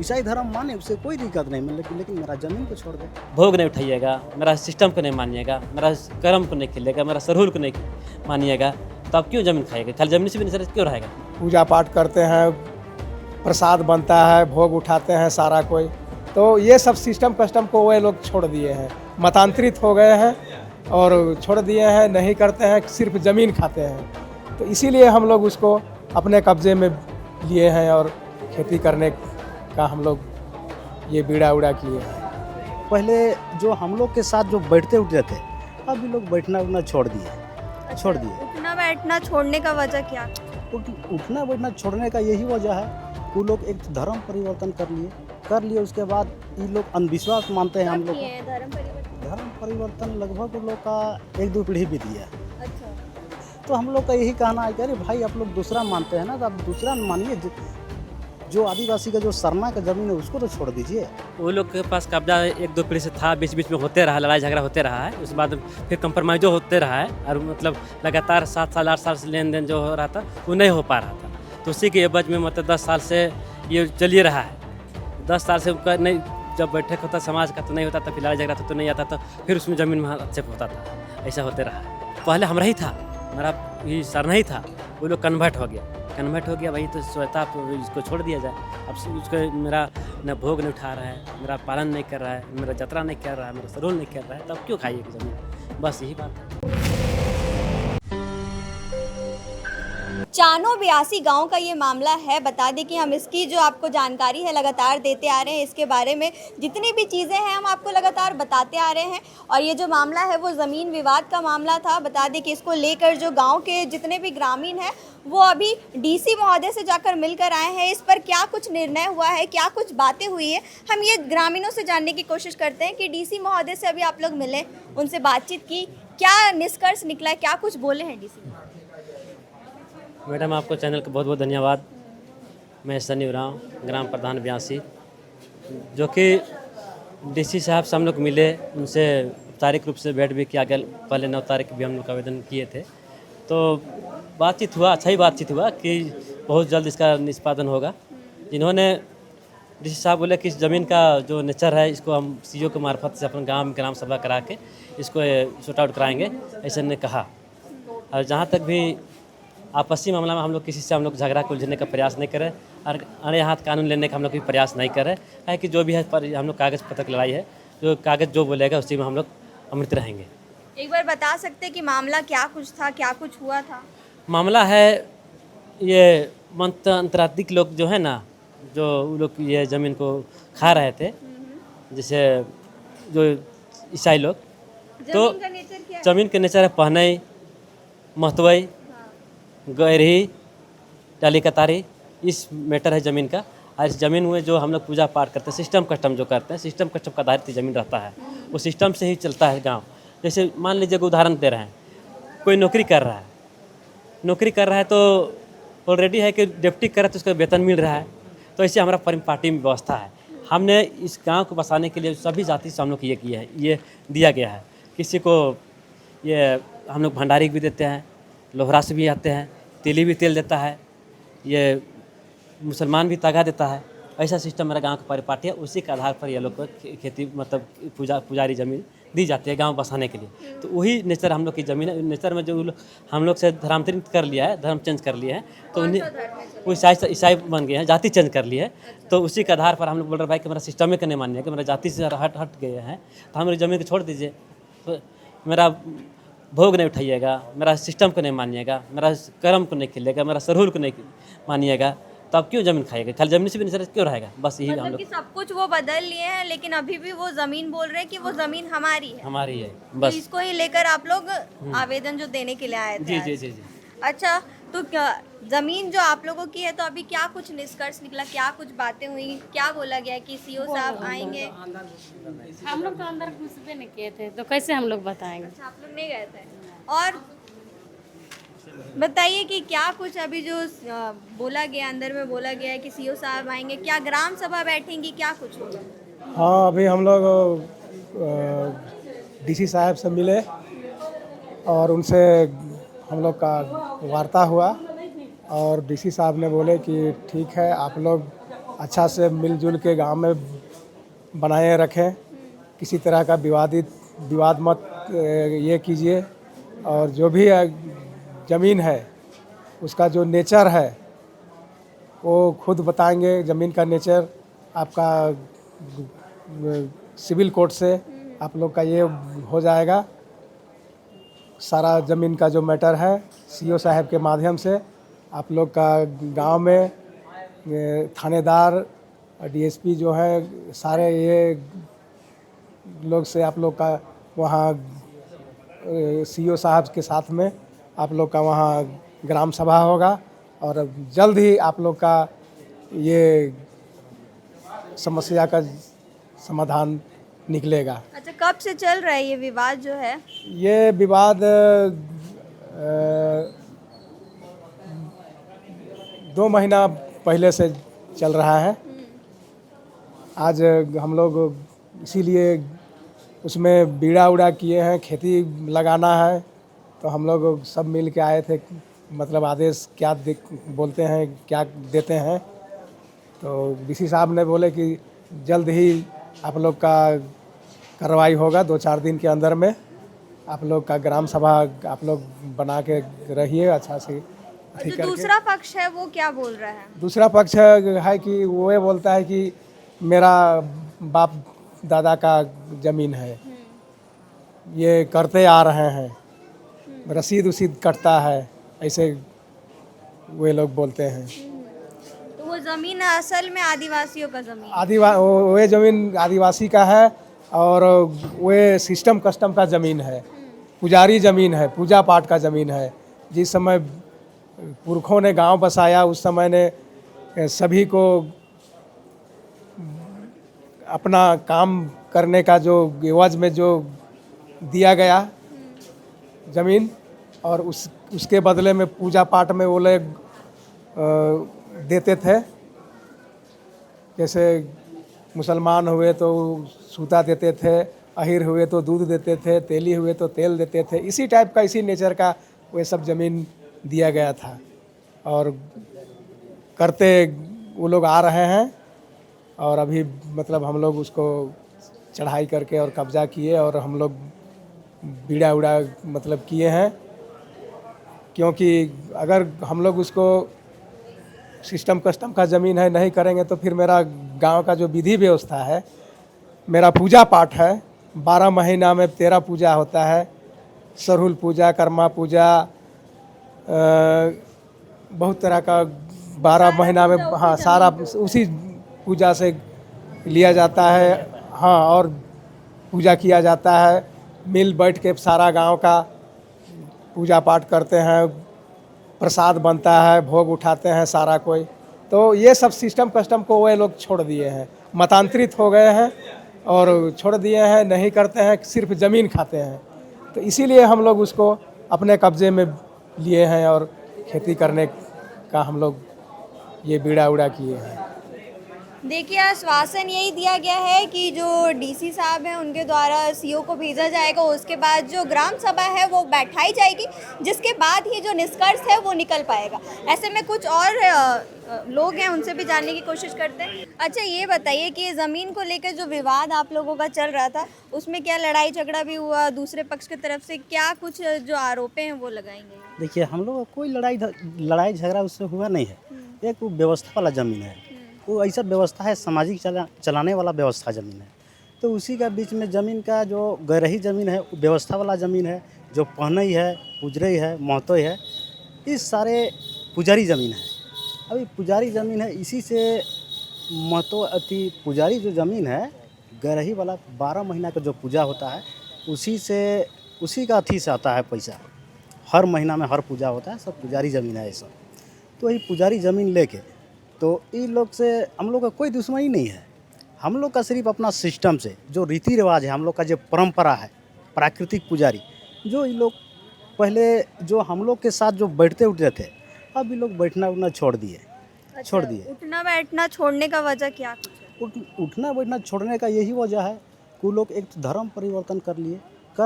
ईसाई धर्म माने, उससे कोई दिक्कत नहीं, लेकिन मेरा ज़मीन को छोड़ दे। भोग नहीं उठाइएगा, मेरा सिस्टम को नहीं मानिएगा, मेरा कर्म को नहीं खेलिएगा, मेरा सरहुल को नहीं मानिएगा, तो आप क्यों ज़मीन खाइएगा? खाली ज़मीन से भी निसर क्यों रहेगा? पूजा पाठ करते हैं, प्रसाद बनता है, भोग उठाते हैं सारा कोई, तो ये सब सिस्टम कस्टम को वे लोग छोड़ दिए हैं, मतांतरित हो गए हैं और छोड़ दिए हैं, नहीं करते हैं, सिर्फ ज़मीन खाते हैं। तो इसीलिए हम लोग उसको अपने कब्जे में लिए हैं और खेती करने का हम लोग ये बीड़ा उड़ा किए हैं। पहले जो हम लोग के साथ जो बैठते उठते थे, अभी लोग बैठना उठना छोड़ दिए। उठना बैठना छोड़ने का वजह क्या? उठना बैठना छोड़ने का यही वजह है, वो लोग एक धर्म परिवर्तन कर लिए। उसके बाद ये लोग अंधविश्वास मानते हैं हम लोग को। धर्म परिवर्तन लगभग उन लोग का 1-2 पीढ़ी बीत गया। अच्छा। तो हम लोग का यही कहना है कि अरे भाई, आप लोग दूसरा मानते हैं ना, तो आप दूसरा मानिए। जो आदिवासी का जो सरना का ज़मीन है उसको तो छोड़ दीजिए। वो लोग के पास कब्जा 1-2 पीढ़ी से था, बीच बीच में होते रहा, लड़ाई झगड़ा होते रहा है, उसके बाद फिर कंप्रोमाइज़ो होते रहा है, और मतलब लगातार 7 साल 8 साल से लेन देन जो हो रहा था वो नहीं हो पा रहा था। तो उसी के एवज में मतलब 10 साल से ये चल ही रहा है। 10 साल से उनका नहीं, जब बैठक होता समाज का तो नहीं होता था, फिर लड़ाई झगड़ा तो नहीं आता था, फिर उसमें ज़मीन में हस्तक्षेप होता था। ऐसा होते रहा है। पहले हमारा ही था, हमारा ये सरना ही था, वो लोग कन्वर्ट हो गया भाई, तो सोचता आप इसको छोड़ दिया जाए। अब उसको मेरा न भोग नहीं उठा रहा है, मेरा पालन नहीं कर रहा है, मेरा जतरा नहीं कर रहा है, मेरा सरोल नहीं कर रहा है, तो अब क्यों खाइएगा ज़मीन? बस यही बात है। चानो 82 गांव का ये मामला है। बता दें कि हम इसकी जो आपको जानकारी है लगातार देते आ रहे हैं, इसके बारे में जितनी भी चीज़ें हैं हम आपको लगातार बताते आ रहे हैं। और ये जो मामला है वो ज़मीन विवाद का मामला था। बता दें कि इसको लेकर जो गांव के जितने भी ग्रामीण हैं वो अभी डीसी महोदय से जाकर मिलकर आए हैं। इस पर क्या कुछ निर्णय हुआ है, क्या कुछ बातें हुई है, हम ये ग्रामीणों से जानने की कोशिश करते हैं कि डीसी महोदय से अभी आप लोग मिले, उनसे बातचीत की, क्या निष्कर्ष निकला है, क्या कुछ बोले हैं डीसी? मैडम, आपको चैनल का बहुत बहुत धन्यवाद। मैं सनी उरांव, ग्राम प्रधान 82, जो कि डीसी साहब से हम लोग मिले, उनसे औपचारिक रूप से भेंट भी किया गया। पहले 9 तारीख भी हम लोग आवेदन किए थे, तो बातचीत हुआ, अच्छा ही बातचीत हुआ कि बहुत जल्द इसका निष्पादन होगा। जिन्होंने डीसी साहब बोले कि इस ज़मीन का जो नेचर है, इसको हम सीओ के मार्फत से अपन गाँव में ग्राम सभा करा के इसको सॉर्ट आउट कराएँगे, ऐसा ने कहा। और जहाँ तक भी आपसी मामला में हम लोग किसी से हम लोग झगड़ा को उलझने का प्रयास नहीं करें, और अरे हाथ कानून लेने का हम लोग भी प्रयास नहीं करें। है कि जो भी है पर हम लोग कागज़ पत्र की लड़ाई है, जो कागज़ जो बोलेगा उसी में हम लोग अमृत रहेंगे। एक बार बता सकते हैं कि मामला क्या कुछ था, क्या कुछ हुआ था? मामला है ये अंतर्राज्यिक लोग जो है ना, जो लोग ये ज़मीन को खा रहे थे, जैसे जो ईसाई लोग, तो जमीन का नेचर क्या है? ज़मीन के नेचर है पहनई, महतवई, गहरी, डाली कतारी, इस मैटर है ज़मीन का। और इस ज़मीन में जो हम लोग पूजा पाठ करते हैं, सिस्टम कस्टम जो करते हैं, सिस्टम कस्टम का आधारित ज़मीन रहता है, वो सिस्टम से ही चलता है गांव। जैसे मान लीजिए, उदाहरण दे रहे हैं, कोई नौकरी कर रहा है तो ऑलरेडी है कि ड्यूटी कर रहा है तो उसका वेतन मिल रहा है। तो ऐसे हमारा परिपाटी में व्यवस्था है। हमने इस गाँव को बसाने के लिए सभी जाति से हम लोग ये किया है, ये दिया गया है। किसी को ये हम लोग भंडारी भी देते हैं, लोहरा से भी आते हैं, तेली भी तेल देता है, ये मुसलमान भी तागा देता है। ऐसा सिस्टम मेरा गांव का परिपाटी है। उसी के आधार पर ये लोग को खेती मतलब पुजारी ज़मीन दी जाती है गांव बसाने के लिए। तो वही नेचर हम लोग की ज़मीन है। नेचर में जो हम लोग से धर्मांतरित कर लिया है, धर्म चेंज कर लिए हैं, तो उन्हें वो ईसाई बन गए हैं, जाति चेंज कर ली है। तो उसी के आधार पर हम लोग बोल रहे भाई कि मेरा सिस्टम में नहीं मानिए, कि मेरा जाति से हट गए हैं, तो हमारी ज़मीन को छोड़ दीजिए। तो मेरा भोग नहीं उठाइएगा, मेरा सिस्टम को नहीं मानिएगा, मेरा कर्म को नहीं खेलिएगा, मेरा सरहुल को नहीं मानिएगा, तो आप क्यों ज़मीन खाइएगा? खाली ज़मीन से भी निसर क्यों रहेगा? बस यही हम मतलब लोग कि सब कुछ वो बदल लिए हैं, लेकिन अभी भी वो जमीन बोल रहे हैं कि वो जमीन हमारी है। हमारी है तो बस। इसको ही लेकर आप लोग आवेदन जो देने के लिए आए थे जी आज। जी जी जी। अच्छा, तो क्या जमीन जो आप लोगों की है, तो अभी क्या कुछ निष्कर्ष निकला, क्या कुछ बातें हुई, क्या बोला गया कि सीओ साहब आएंगे? हम लोग तो अंदर घुसबे नहीं किए थे, तो कैसे हम लोग बताएंगे? अच्छा, आप लोग नहीं गए थे। और बताइए कि क्या कुछ अभी जो बोला गया, अंदर में बोला गया है कि सीओ साहब आएंगे, क्या ग्राम सभा बैठेंगी, क्या कुछ होगा? हाँ, अभी हम लोग डीसी साहब से मिले और उनसे हम लोग का वार्ता हुआ, और डीसी साहब ने बोले कि ठीक है, आप लोग अच्छा से मिलजुल के गांव में बनाए रखें। किसी तरह का विवाद मत ये कीजिए। और जो भी ज़मीन है उसका जो नेचर है वो खुद बताएंगे। ज़मीन का नेचर आपका सिविल कोर्ट से आप लोग का ये हो जाएगा। सारा ज़मीन का जो मैटर है सीओ साहब के माध्यम से आप लोग का गांव में थानेदार डीएसपी जो है सारे ये लोग से आप लोग का वहाँ सीओ साहब के साथ में आप लोग का वहाँ ग्राम सभा होगा और जल्द ही आप लोग का ये समस्या का समाधान निकलेगा। अच्छा, कब से चल रहा है ये विवाद जो है? ये विवाद 2 महीना पहले से चल रहा है। आज हम लोग इसीलिए उसमें बीड़ा उड़ा किए हैं। खेती लगाना है तो हम लोग सब मिल के आए थे। मतलब आदेश क्या बोलते हैं, क्या देते हैं। तो डीसी साहब ने बोले कि जल्द ही आप लोग का कार्रवाई होगा 2-4 दिन के अंदर में। आप लोग का ग्राम सभा आप लोग बना के रहिए अच्छा से ठीक जो करके। दूसरा पक्ष है वो क्या बोल रहा है? दूसरा पक्ष है कि वो ये बोलता है कि मेरा बाप दादा का ज़मीन है, ये करते आ रहे हैं, रसीद उसीद कटता है, ऐसे वे लोग बोलते हैं। तो वो ज़मीन असल में आदिवासियों का ज़मीन? वो ज़मीन आदिवासी का है और वे सिस्टम कस्टम का ज़मीन है, पुजारी ज़मीन है, पूजा पाठ का ज़मीन है। जिस समय पुरखों ने गांव बसाया उस समय ने सभी को अपना काम करने का जो एवज में जो दिया गया ज़मीन, और उसके बदले में पूजा पाठ में वो लोग देते थे। जैसे मुसलमान हुए तो सूता देते थे, अहिर हुए तो दूध देते थे, तेली हुए तो तेल देते थे। इसी टाइप का, इसी नेचर का वे सब ज़मीन दिया गया था और करते वो लोग आ रहे हैं। और अभी मतलब हम लोग उसको चढ़ाई करके और कब्जा किए और हम लोग बीड़ा उड़ा मतलब किए हैं। क्योंकि अगर हम लोग उसको सिस्टम कस्टम का ज़मीन है नहीं करेंगे तो फिर मेरा गांव का जो विधि व्यवस्था है, मेरा पूजा पाठ है, 12 महीना में 13 पूजा होता है। सरहुल पूजा, कर्मा पूजा, बहुत तरह का 12 महीना में, हाँ सारा उसी पूजा से लिया जाता है। हाँ, और पूजा किया जाता है। मिल बैठ के सारा गांव का पूजा पाठ करते हैं, प्रसाद बनता है, भोग उठाते हैं सारा कोई। तो ये सब सिस्टम कस्टम को वे लोग छोड़ दिए हैं, मतांतरित हो गए हैं और छोड़ दिए हैं, नहीं करते हैं, सिर्फ ज़मीन खाते हैं। तो इसीलिए हम लोग उसको अपने कब्जे में लिए हैं और खेती करने का हम लोग ये बीड़ा उड़ा किए हैं। देखिए, आश्वासन यही दिया गया है कि जो डीसी साहब हैं उनके द्वारा सीओ को भेजा जाएगा, उसके बाद जो ग्राम सभा है वो बैठाई जाएगी, जिसके बाद ही जो निष्कर्ष है वो निकल पाएगा। ऐसे में कुछ और लोग हैं, उनसे भी जानने की कोशिश करते हैं। अच्छा, ये बताइए कि ज़मीन को लेकर जो विवाद आप लोगों का चल रहा था उसमें क्या लड़ाई झगड़ा भी हुआ? दूसरे पक्ष की तरफ से क्या कुछ जो आरोप हैं वो लगाएंगे? देखिए, हम लोग का कोई लड़ाई झगड़ा उससे हुआ नहीं है। एक वो व्यवस्था वाला ज़मीन है, वो ऐसा व्यवस्था है, सामाजिक चलाने वाला व्यवस्था ज़मीन है। तो उसी का बीच में ज़मीन का जो गहरही ज़मीन है, व्यवस्था वाला ज़मीन है, जो पहनई है, पुजरई है, महतोई है, इस सारे पुजारी ज़मीन है। अभी पुजारी ज़मीन है, इसी से महतो अति पुजारी जो ज़मीन है, गहरही वाला 12 महीना का जो पूजा होता है, उसी का अथी से आता है पैसा। हर महीना में हर पूजा होता है, सब पुजारी ज़मीन है ये सब। तो ये पुजारी ज़मीन लेके तो इन लोग से हम लोग का कोई दुश्मनी नहीं है। हम लोग का सिर्फ अपना सिस्टम से जो रीति रिवाज है, हम लोग का जो परंपरा है, प्राकृतिक पुजारी, जो ये लोग पहले जो हम लोग के साथ जो बैठते उठते थे, अब ये लोग बैठना उठना छोड़ दिए। उठना बैठना छोड़ने का वजह क्या कुछ है? उठना बैठना छोड़ने का यही वजह है कि वो लोग एक धर्म परिवर्तन कर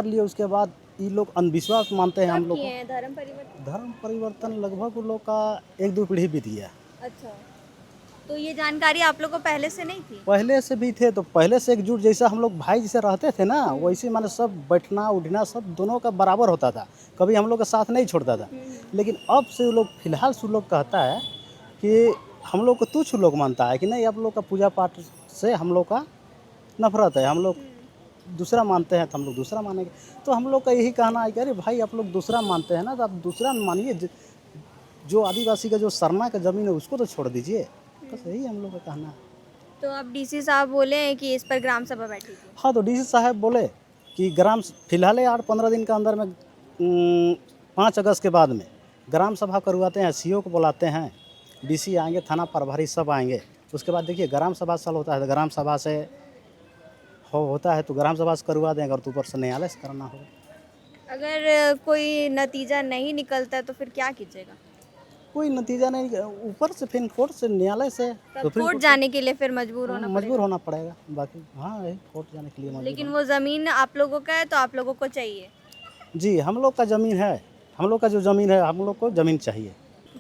लिए। उसके बाद ये लोग अंधविश्वास मानते हैं हम लोग को। धर्म परिवर्तन लगभग उन लोग का 1-2 पीढ़ी बीत गया। अच्छा, तो ये जानकारी आप लोग को पहले से नहीं थी? पहले से भी थे, तो पहले से एकजुट जैसा हम लोग भाई जैसे रहते थे ना, वैसे माने सब बैठना उठना सब दोनों का बराबर होता था, कभी हम लोग का साथ नहीं छोड़ता था। लेकिन अब से वो लोग फिलहाल से वो लोग कहता है कि हम लोग को तुच्छ लोग मानता है कि नहीं, आप लोग का पूजा पाठ से हम लोग का नफरत है, हम लोग दूसरा मानते हैं तो हम लोग दूसरा मानेंगे। तो हम लोग का यही कहना है कि अरे भाई आप लोग दूसरा मानते हैं ना, तो आप दूसरा मानिए, जो आदिवासी का जो सरना का ज़मीन है उसको तो छोड़ दीजिए। बस यही हम लोग का कहना है। तो अब डीसी साहब बोले हैं कि इस पर ग्राम सभा बैठी थी। हाँ, तो डीसी साहब बोले कि फिलहाल 8-15 दिन के अंदर में 5 अगस्त के बाद में ग्राम सभा करवाते हैं, सीओ को बुलाते हैं, डीसी आएंगे, थाना प्रभारी सब आएंगे। उसके बाद देखिए ग्राम सभा साल होता है, तो ग्राम सभा से होता है तो ग्राम सभा से करवा देंगे, और तो ऊपर से न्यायालय से करना होगा। अगर कोई नतीजा नहीं निकलता है तो फिर क्या कीजिएगा? कोई नतीजा नहीं, ऊपर से फिर कोर्ट से, न्यायालय से, तब कोर्ट जाने के लिए फिर मजबूर होना पड़ेगा। बाकी हाँ, यही कोर्ट जाने के लिए मजबूर लेकिन वो ज़मीन आप लोगों का है तो आप लोगों को चाहिए। जी, हम लोग का ज़मीन है, हम लोग का जो ज़मीन है, हम लोग को ज़मीन चाहिए।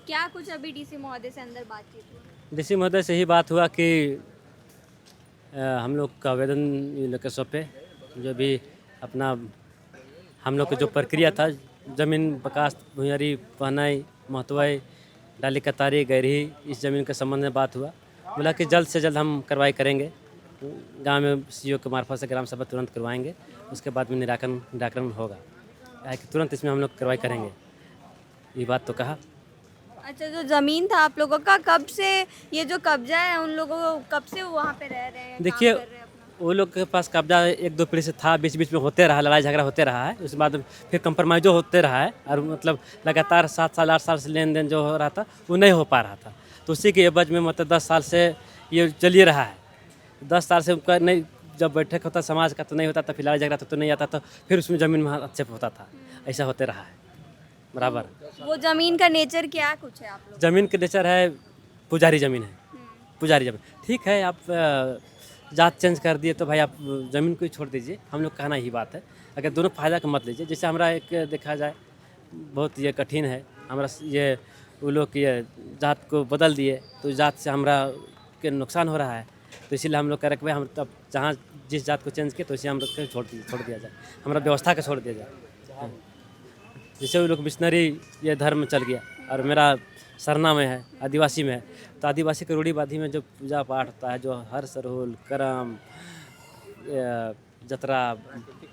क्या कुछ अभी डीसी महोदय से अंदर बातचीत हुई? डीसी महोदय से ही बात हुआ कि हम लोग का आवेदन ये लोग के सौंपे, जो भी अपना हम लोग की जो प्रक्रिया था, ज़मीन बकास्त भुइयारी पहनाई महतवाई डाली कतारी गहरी, इस ज़मीन के संबंध में बात हुआ। बोला कि जल्द से जल्द हम कार्रवाई करेंगे, गांव में सीओ के मार्फत से ग्राम सभा तुरंत करवाएंगे, उसके बाद में निराकरण होगा, कि तुरंत इसमें हम लोग कार्रवाई करेंगे, ये बात तो कहा। अच्छा, जो ज़मीन था आप लोगों का, कब से ये जो कब्जा है उन लोगों को, कब से वहाँ पे रह रहे हैं? देखिए वो लोग के पास कब्जा 1-2 पीढ़ी से था, बीच बीच में होते रहा, लड़ाई झगड़ा होते रहा है, उसके बाद फिर कंप्रोमाइज़ो होते रहा है, और मतलब लगातार 7 साल 8 साल से लेन देन जो हो रहा था वो नहीं हो पा रहा था। तो उसी के एवज में मतलब 10 साल से ये चलिए रहा है। 10 साल से उनका नहीं, जब बैठक होता समाज का तो नहीं होता था, फिर लड़ाई झगड़ा तो नहीं आता था, फिर उसमें ज़मीन में अच्छे होता था, ऐसा होते रहा है बराबर। वो ज़मीन का नेचर क्या कुछ है आप लोग? ज़मीन का नेचर है पुजारी ज़मीन है, पुजारी ज़मीन। ठीक है, आप जात चेंज कर दिए तो भाई आप ज़मीन को ही छोड़ दीजिए, हम लोग कहना ही बात है। अगर दोनों फ़ायदा का मत लीजिए। जैसे हमारा एक देखा जाए बहुत ये कठिन है, हमारा ये वो लोग ये जात को बदल दिए तो जात से हमारा के नुकसान हो रहा है, तो इसीलिए हम लोग कह रहे कि भाई हम तब जहाँ जिस जात को चेंज किए तो इसे हम लोग को छोड़ दिया जाए, हमारा व्यवस्था का छोड़ दिया जाए। जैसे वो लोग मिशनरी ये धर्म चल गया और मेरा सरना में है, आदिवासी में है, तो आदिवासी के रूढ़ीवादी में जो पूजा पाठ होता है, जो हर सरहुल करम जतरा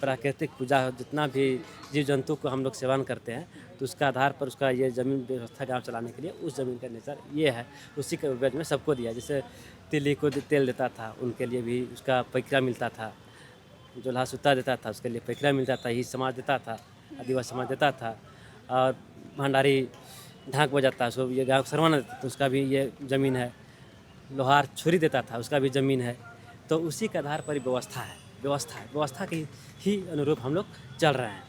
प्राकृतिक पूजा, जितना भी जीव जंतु को हम लोग सेवन करते हैं, तो उसका आधार पर उसका ये ज़मीन व्यवस्था गाँव चलाने के लिए उस ज़मीन का नेचर ये है, उसी के एवज में सबको दिया। जैसे तिली को तेल देता था, उनके लिए भी उसका पैकरा मिलता था, जो लाह सूता देता था उसके लिए पैकरा मिलता था, ही समाज देता था, आदिवासी समाज देता था, और भंडारी ढाक बजाता है, सो ये गाँव सरवाना देता था, तो उसका भी ये ज़मीन है। लोहार छुरी देता था, उसका भी ज़मीन है। तो उसी के आधार पर व्यवस्था के ही अनुरूप हम लोग चल रहे हैं।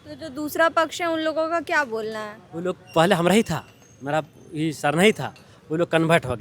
तो जो दूसरा पक्ष है उन लोगों का क्या बोलना है? वो लोग पहले हमारा ही था, मेरा ही सरना ही था, वो लोग कन्वर्ट हो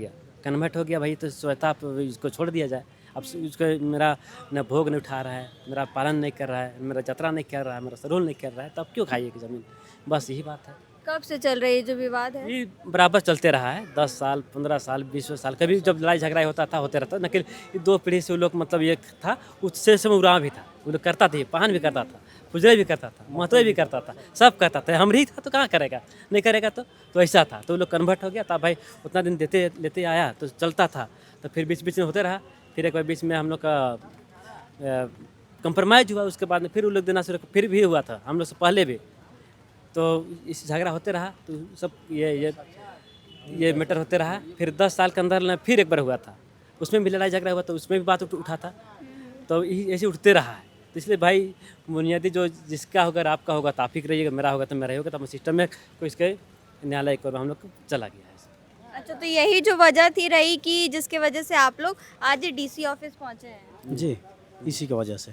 गया भाई, तो स्वतः इसको छोड़ दिया जाए। अब उसको मेरा न भोग नहीं उठा रहा है, मेरा पालन नहीं कर रहा है, मेरा जतरा नहीं कर रहा है, मेरा सरोल नहीं कर रहा है, तो अब क्यों खाइए कि ज़मीन? बस यही बात है। कब से चल रही है जो विवाद है? ये बराबर चलते रहा है, 10 साल 15 साल 20 साल, कभी जब लड़ाई झगड़ा होता था होते रहता, लेकिन 2 पीढ़ी से वो लोग मतलब ये था, उससे उराव भी था, वो लोग करता था, पान भी करता था, पुजरे भी करता था, महत्व भी करता था, सब करता था। हम ही था तो कहाँ करेगा, नहीं करेगा तो ऐसा था। तो वो लोग कन्वर्ट हो गया था भाई, उतना दिन देते लेते आया तो चलता था, तो फिर बीच बीच में होते रहा, फिर एक बार बीच में हम लोग का कंप्रोमाइज़ हुआ, उसके बाद में फिर वो लोग देना शुरू, फिर भी हुआ था हम लोग से पहले भी, तो इस झगड़ा होते रहा, तो सब ये मैटर होते रहा। फिर 10 साल के अंदर फिर एक बार हुआ था, उसमें भी लड़ाई झगड़ा हुआ, तो उसमें भी बात उठा था, तो ऐसे उठते रहा है। तो इसलिए भाई बुनियादी जो जिसका होगा आपका होगा तो आप ही रहिएगा, मेरा होगा तो मेरा होगा, तो हम सिस्टम में कोई इसके न्यायालय को हम लोग चला गया है। अच्छा, तो यही जो वजह थी रही कि जिसके वजह से आप लोग आज डीसी ऑफिस पहुंचे हैं? जी, इसी की वजह से।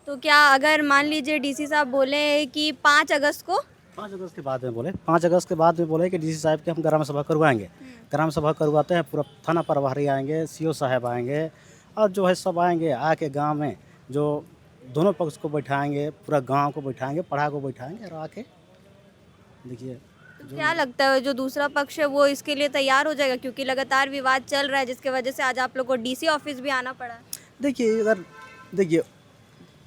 तो क्या अगर मान लीजिए डीसी साहब बोले कि 5 अगस्त को 5 अगस्त के बाद में बोले, 5 अगस्त के बाद में बोले कि डीसी साहब के हम ग्राम सभा करवाएंगे। ग्राम सभा करवाते हैं, पूरा थाना प्रभारी आएंगे, सीओ साहब आएंगे, और जो है सब आएंगे, आके गांव में जो दोनों पक्ष को बैठाएंगे, पूरा गांव को बैठाएंगे, पढ़ा को बैठाएंगे, और आके देखिए। क्या लगता है जो दूसरा पक्ष है वो इसके लिए तैयार हो जाएगा, क्योंकि लगातार विवाद चल रहा है जिसके वजह से आज आप लोग को डीसी ऑफिस भी आना पड़ा है। देखिए अगर देखिए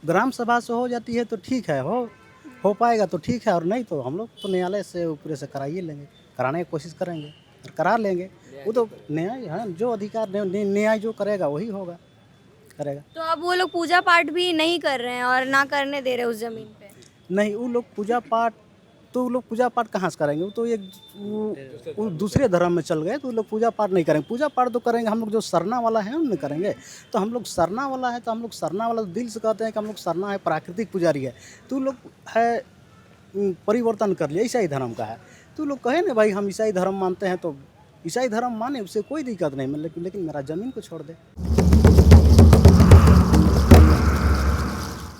ग्राम सभा से हो जाती है तो ठीक है, हो पाएगा तो ठीक है, और नहीं तो हम लोग तो न्यायालय से पूरे से कराइए लेंगे, कराने की कोशिश करेंगे और करा लेंगे। वो तो न्याय है, जो अधिकार न्याय जो करेगा वही होगा, करेगा। तो अब वो लोग पूजा पाठ भी नहीं कर रहे हैं और ना करने दे रहे उस जमीन पे। नहीं वो लोग पूजा पाठ कहाँ से करेंगे? वो तो वो दूसरे धर्म में चल गए, तो वो लोग पूजा पाठ नहीं करेंगे। पूजा पाठ तो करेंगे हम लोग जो सरना वाला है उनमें करेंगे। तो हम लोग सरना वाला है, तो हम लोग सरना वाला दिल से कहते हैं कि हम लोग सरना है, प्राकृतिक पुजारी है। तो लोग है परिवर्तन कर लिया, ईसाई धर्म का है। तो लोग कहे ना भाई हम ईसाई धर्म मानते हैं, तो ईसाई धर्म माने, उससे कोई दिक्कत नहीं, लेकिन मेरा ज़मीन को छोड़ दे।